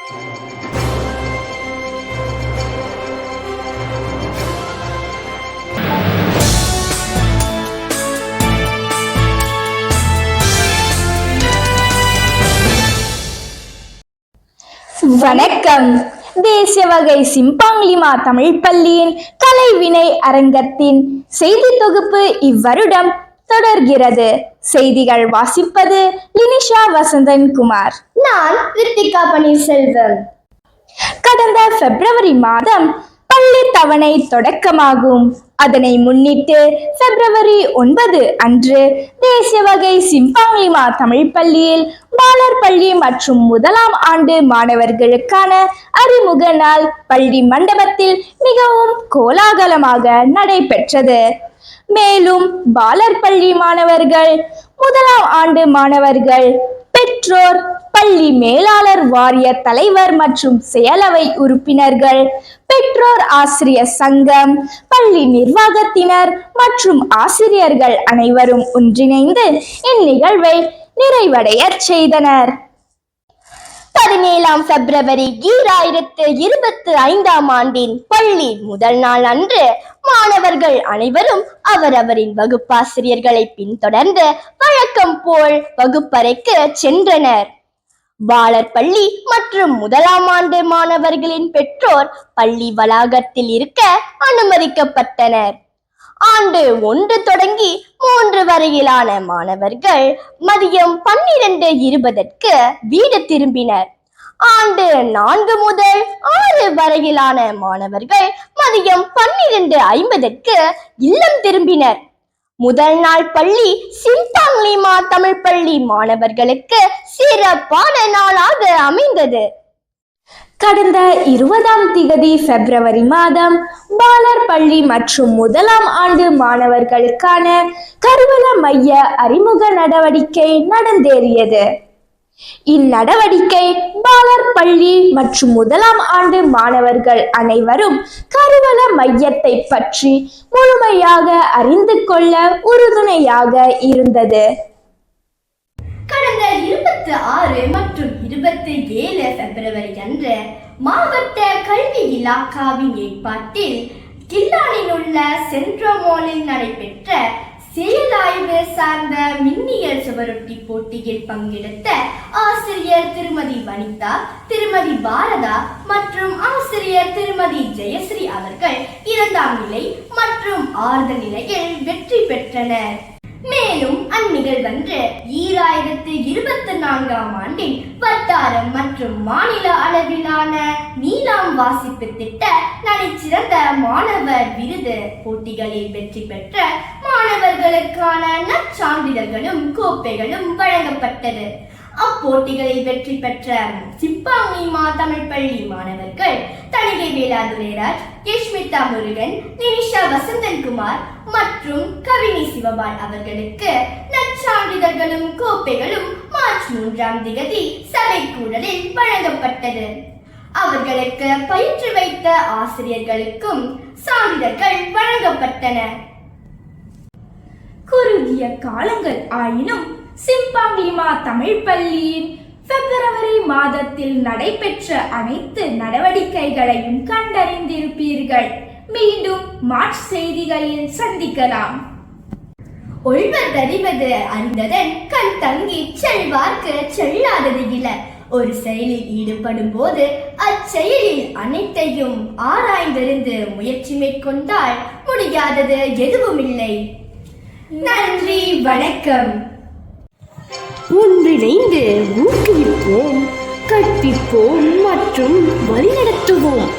வணக்கம். தேசிய வகை சிம்பாங்லிமா தமிழ் பள்ளியின் கலைவினை அரங்கத்தின் செய்தி தொகுப்பு இவ்வருடம் தொடர்கிறது. செய்திகள் வாசிப்பது லினிஷா வசந்தன்குமார். நான் ரித்திகா பன்னீர்செல்வம். கடந்த பிப்ரவரி மாதம் பள்ளி தவணை தொடக்கமாகும். அதனை முன்னிட்டு பிப்ரவரி 9 அன்று தேசிய வகை சிம்பாங்லிமா தமிழ் பள்ளியில் பாலர் பள்ளி மற்றும் முதலாம் ஆண்டு மாணவர்களுக்கான அறிமுக நாள் பள்ளி மண்டபத்தில் மிகவும் கோலாகலமாக நடைபெற்றது. மேலும் பாலர் பள்ளி மாணவர்கள், முதலாம் ஆண்டு மாணவர்கள், பெற்றோர், பள்ளி மேலாளர் வாரிய தலைவர் மற்றும் செயலவை உறுப்பினர்கள், பெற்றோர் ஆசிரியர் சங்கம், பள்ளி நிர்வாகத்தினர் மற்றும் ஆசிரியர்கள் அனைவரும் ஒன்றிணைந்து இந்நிகழ்வை நிறைவடைய செய்தனர். 17 பிப்ரவரி 2025 ஆண்டின் பள்ளி முதல் நாள் அன்று மாணவர்கள் அனைவரும் அவரவரின் வகுப்பாசிரியர்களை பின்தொடர்ந்து வழக்கம் போல் வகுப்பறைக்கு சென்றனர். பாலர் பள்ளி மற்றும் முதலாம் ஆண்டு மாணவர்களின் பெற்றோர் பள்ளி வளாகத்தில் இருக்க அனுமதிக்கப்பட்டனர். ஆண்டு 1 தொடங்கி 3 வரையிலான மாணவர்கள் மதியம் 12:20 வீடு திரும்பினர். ஆண்டு 4 முதல் 6 வரையிலான மாணவர்கள் மதியம் 12:50 இல்லம் திரும்பினர். முதல் நாள் பள்ளி சிம்பாங்லிமா தமிழ் பள்ளி மாணவர்களுக்கு சிறப்பான நாளாக அமைந்தது. கடந்த 20 பிப்ரவரி மாதம் பாலர் பள்ளி மற்றும் முதலாம் ஆண்டு மாணவர்களுக்கான கருவூல மைய அறிமுக நடவடிக்கை நடந்தேறியது. இந்நடவடிக்கை பாலர் பள்ளி மற்றும் முதலாம் ஆண்டு மாணவர்கள் அனைவரும் கருவூல மையத்தை பற்றி முழுமையாக அறிந்து கொள்ள உறுதுணையாக இருந்தது. கடந்த 26 மற்றும் 27 பிப்ரவரி அன்று மாவட்ட கல்வி இலாக்காவின் ஏற்பாட்டில் கில்லானில் உள்ள சென்ட்ரோமோலில் நடைபெற்ற செயலாய்வு சார்ந்த மின்னியல் சுவரொட்டி போட்டியில் பங்கெடுத்த ஆசிரியர் திருமதி வனிதா, திருமதி பாரதா மற்றும் ஆசிரியர் திருமதி ஜெயஸ்ரீ அவர்கள் 2ஆம் நிலை மற்றும் ஆறுதல் நிலையில் வெற்றி பெற்றனர். மேலும் அந்நிகழ்வன்று 2024 ஆண்டின் வட்டாரம் மற்றும் மாநில அளவிலான நீலாம் வாசிப்பு திட்ட நடைசிறந்த மாணவர் விருது போட்டிகளில் வெற்றி பெற்ற மாணவர்களுக்கான நற்சான்றிதழ்களும் கோப்பைகளும் வழங்கப்பட்டது. அப்போட்டிகளில் வெற்றி பெற்ற சிம்பாங்லிமா தமிழ் பள்ளி மாணவர்கள் தணிகை வேளாதுரைராஜ், யஷ்மிதா முருகன், நினிஷா வசந்தன்குமார் மற்றும் கவினி சிவபால் அவர்களுக்கு நற்சான்றிதழ்களும் கோப்பைகளும் மார்ச் 3 சபை கூடலில் வழங்கப்பட்டது. அவர்களுக்கு பயிற்று வைத்த ஆசிரியர்களுக்கும் சான்றிதழ்கள் வழங்கப்பட்டன. குறுகிய காலங்கள் ஆயினும் சிம்பாங்லிமா தமிழ் பள்ளியின் பிப்ரவரி மாதத்தில் நடைபெற்ற அனைத்து நடவடிக்கைகளையும் கண்டறிந்திருப்பீர்கள். மீண்டும் மார்ச் செய்திகளில் சந்திக்கலாம். ஒழ்வதறிவது அறிந்ததன் கண் தங்கி செல்வார்க்கு செல்லாதது இல. ஒரு செயலில் ஈடுபடும் போது அச்செயலில் அனைத்தையும் ஆராய்ந்திருந்து முயற்சி மேற்கொண்டால் முடியாதது எதுவுமில்லை. நன்றி, வணக்கம். ஒன்றிணைந்து ஊக்குவிப்போம், கற்பிப்போம் மற்றும் வழிநடத்துவோம்.